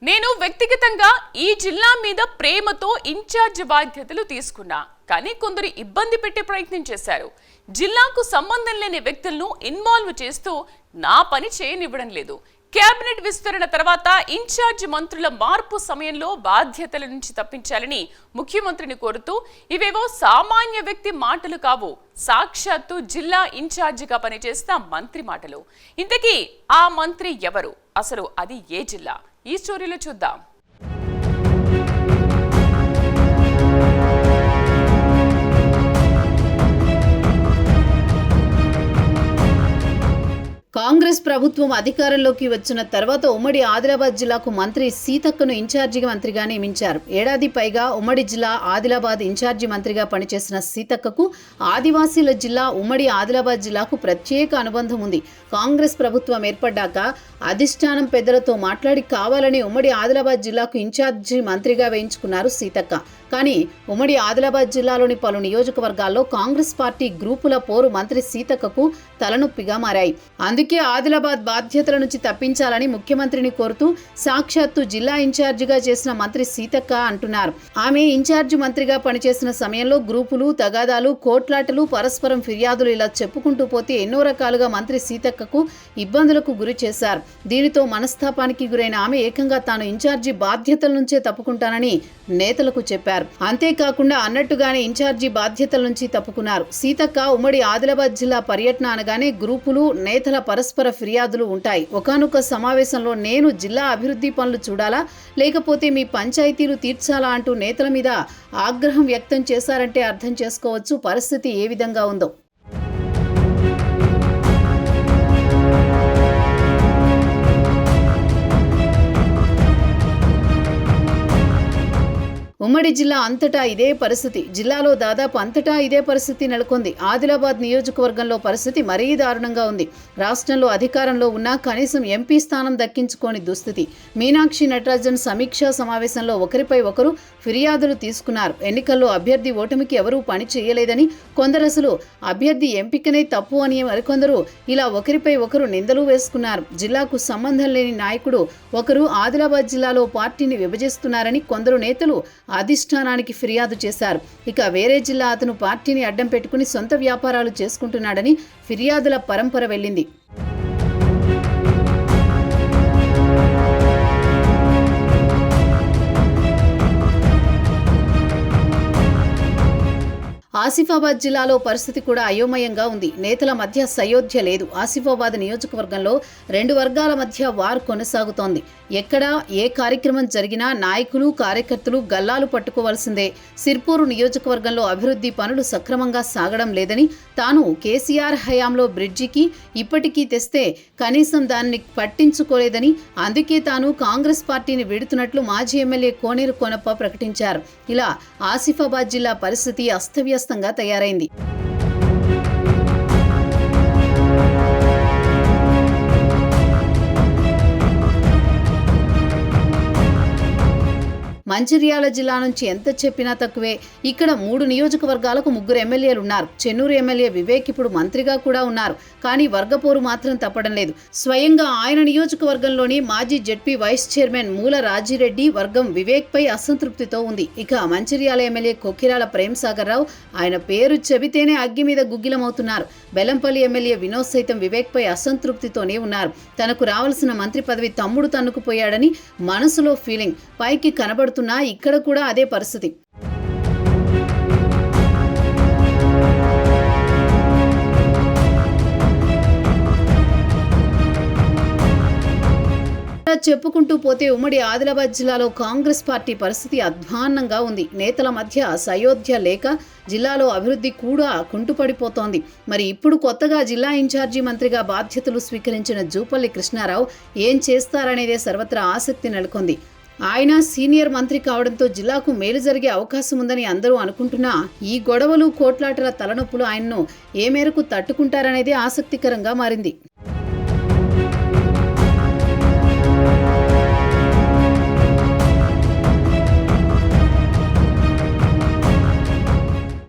నేను వ్యక్తిగతంగా ఈ జిల్లా మీద ప్రేమతో ఇన్ఛార్జ్ బాధ్యతలు తీసుకున్నా. కానీ కొందరు ఇబ్బంది పెట్టే ప్రయత్నం చేశారు. జిల్లాకు సంబంధం లేని వ్యక్తులను ఇన్వాల్వ్ చేస్తూ నా పని చేయనివ్వడం లేదు. కేబినెట్ విస్తరణ తర్వాత ఇన్ఛార్జ్ మంత్రుల మార్పు సమయంలో బాధ్యతల నుంచి తప్పించాలని ముఖ్యమంత్రిని కోరుతూ ఇవేవో సామాన్య వ్యక్తి మాటలు కావు, సాక్షాత్తు జిల్లా ఇన్ఛార్జిగా పనిచేసిన మంత్రి మాటలు. ఇంతకీ ఆ మంత్రి ఎవరు, అసలు అది ఏ జిల్లా? ఈ స్టోరీలో చూద్దాం. కాంగ్రెస్ ప్రభుత్వం అధికారంలోకి వచ్చిన తర్వాత ఉమ్మడి ఆదిలాబాద్ జిల్లాకు మంత్రి సీతక్కను ఇన్ఛార్జి మంత్రిగా నియమించారు. ఏడాది పైగా ఉమ్మడి జిల్లా ఆదిలాబాద్ ఇన్ఛార్జి మంత్రిగా పనిచేసిన సీతక్కకు ఆదివాసీల జిల్లా ఉమ్మడి ఆదిలాబాద్ జిల్లాకు ప్రత్యేక అనుబంధం ఉంది. కాంగ్రెస్ ప్రభుత్వం ఏర్పడ్డాక అధిష్టానం పెద్దలతో మాట్లాడి కావాలని ఉమ్మడి ఆదిలాబాద్ జిల్లాకు ఇన్ఛార్జి మంత్రిగా వేయించుకున్నారు సీతక్క. కానీ ఉమ్మడి ఆదిలాబాద్ జిల్లాలోని పలు నియోజకవర్గాల్లో కాంగ్రెస్ పార్టీ గ్రూపుల పోరు మంత్రి సీతక్కకు తలనొప్పిగా మారాయి. అందుకే ఆదిలాబాద్ బాధ్యతల నుంచి తప్పించాలని ముఖ్యమంత్రిని కోరుతూ సాక్షాత్తు జిల్లా ఇన్ఛార్జిగా చేసిన మంత్రి సీతక్క అంటున్నారు. ఆమె ఇన్ఛార్జి మంత్రిగా పనిచేసిన సమయంలో గ్రూపులు, తగాదాలు, కోట్లాటలు, పరస్పరం ఫిర్యాదులు ఇలా చెప్పుకుంటూ పోతే ఎన్నో రకాలుగా మంత్రి సీతక్కకు ఇబ్బందులకు గురి చేశారు. దీనితో మనస్తాపానికి గురైన ఆమె ఏకంగా తాను ఇన్ఛార్జి బాధ్యతల నుంచే తప్పుకుంటానని నేతలకు చెప్పారు. అంతేకాకుండా అన్నట్టుగానే ఇన్ఛార్జి బాధ్యతల నుంచి తప్పుకున్నారు. సీతక్క ఉమ్మడి ఆదిలాబాద్ జిల్లా పర్యటన అనగానే గ్రూపులు, నేతల పరస్పర ఫిర్యాదులు ఉంటాయి. ఒకానొక సమావేశంలో నేను జిల్లా అభివృద్ధి పనులు చూడాలా లేకపోతే మీ పంచాయతీలు తీర్చాలా అంటూ నేతల మీద ఆగ్రహం వ్యక్తం చేశారంటే అర్థం చేసుకోవచ్చు పరిస్థితి ఏ విధంగా ఉందో. ఉమ్మడి జిల్లా అంతటా ఇదే పరిస్థితి. జిల్లాలో దాదాపు అంతటా ఇదే పరిస్థితి నెలకొంది. ఆదిలాబాద్ నియోజకవర్గంలో పరిస్థితి మరీ దారుణంగా ఉంది. రాష్ట్రంలో అధికారంలో ఉన్నా కనీసం ఎంపీ స్థానం దక్కించుకోని దుస్థితి. మీనాక్షి నటరాజన్ సమీక్షా సమావేశంలో ఒకరిపై ఒకరు ఫిర్యాదులు తీసుకున్నారు. ఎన్నికల్లో అభ్యర్థి ఓటమికి ఎవరూ పని చేయలేదని, కొందరు అసలు అభ్యర్థి ఎంపికనే తప్పు అని మరికొందరు ఇలా ఒకరిపై ఒకరు నిందలు వేసుకున్నారు. జిల్లాకు సంబంధం లేని నాయకుడు ఒకరు ఆదిలాబాద్ జిల్లాలో పార్టీని విభజిస్తున్నారని కొందరు నేతలు అధిష్టానానికి ఫిర్యాదు చేశారు. ఇక వేరే జిల్లా అతను పార్టీని అడ్డం పెట్టుకుని సొంత వ్యాపారాలు చేసుకుంటున్నాడని ఫిర్యాదుల పరంపర వెళ్ళింది. ఆసిఫాబాద్ జిల్లాలో పరిస్థితి కూడా అయోమయంగా ఉంది. నేతల మధ్య సయోధ్య లేదు. ఆసిఫాబాద్ నియోజకవర్గంలో రెండు వర్గాల మధ్య వార్ కొనసాగుతోంది. ఎక్కడ ఏ కార్యక్రమం జరిగినా నాయకులు, కార్యకర్తలు గల్లాలు పట్టుకోవాల్సిందే. సిర్పూరు నియోజకవర్గంలో అభివృద్ధి పనులు సక్రమంగా సాగడం లేదని, తాను కేసీఆర్ హయాంలో బ్రిడ్జికి ఇప్పటికీ తెస్తే కనీసం దాన్ని పట్టించుకోలేదని, అందుకే తాను కాంగ్రెస్ పార్టీని వీడుతున్నట్లు మాజీ ఎమ్మెల్యే కోనేరు కోనప్ప ప్రకటించారు. ఇలా ఆసిఫాబాద్ జిల్లా పరిస్థితి అస్తవ్యస్తంగా తయారైంది. మంచిర్యాల జిల్లా నుంచి ఎంత చెప్పినా తక్కువే. ఇక్కడ 3 నియోజకవర్గాలకు 3 ఎమ్మెల్యేలు ఉన్నారు. చెన్నూరు ఎమ్మెల్యే వివేక్ ఇప్పుడు మంత్రిగా కూడా ఉన్నారు. కానీ వర్గపోరు మాత్రం తప్పడం లేదు. స్వయంగా ఆయన నియోజకవర్గంలోని మాజీ జెడ్పీ వైస్ చైర్మన్ మూల రాజిరెడ్డి వర్గం వివేక్ పై అసంతృప్తితో ఉంది. ఇక మంచిర్యాల ఎమ్మెల్యే కొక్కిరాల ప్రేమ్సాగర్ రావు ఆయన పేరు చెబితేనే అగ్గి మీద గుగ్గిలమవుతున్నారు. బెల్లంపల్లి ఎమ్మెల్యే వినోద్ సైతం వివేక్ పై అసంతృప్తితోనే ఉన్నారు. తనకు రావాల్సిన మంత్రి పదవి తమ్ముడు తన్నుకుపోయాడని మనసులో ఫీలింగ్. పైకి కనబడుతున్నా ఇక్కడ కూడా అదే పరిస్థితి. చెప్పుకుంటూ పోతే ఉమ్మడి ఆదిలాబాద్ జిల్లాలో కాంగ్రెస్ పార్టీ పరిస్థితి అధ్వాన్నంగా ఉంది. నేతల మధ్య సయోధ్య లేక జిల్లాలో అభివృద్ధి కూడా కుంటుపడిపోతోంది. మరి ఇప్పుడు కొత్తగా జిల్లా ఇన్ఛార్జి మంత్రిగా బాధ్యతలు స్వీకరించిన జూపల్లి కృష్ణారావు ఏం చేస్తారనేదే సర్వత్రా ఆసక్తి నెలకొంది. ఆయన సీనియర్ మంత్రి కావడంతో జిల్లాకు మేలు జరిగే అవకాశం ఉందని అందరూ అనుకుంటున్నా ఈ గొడవలు, కోట్లాటల తలనొప్పులు ఆయన్ను ఏ మేరకు తట్టుకుంటారనేదే ఆసక్తికరంగా మారింది.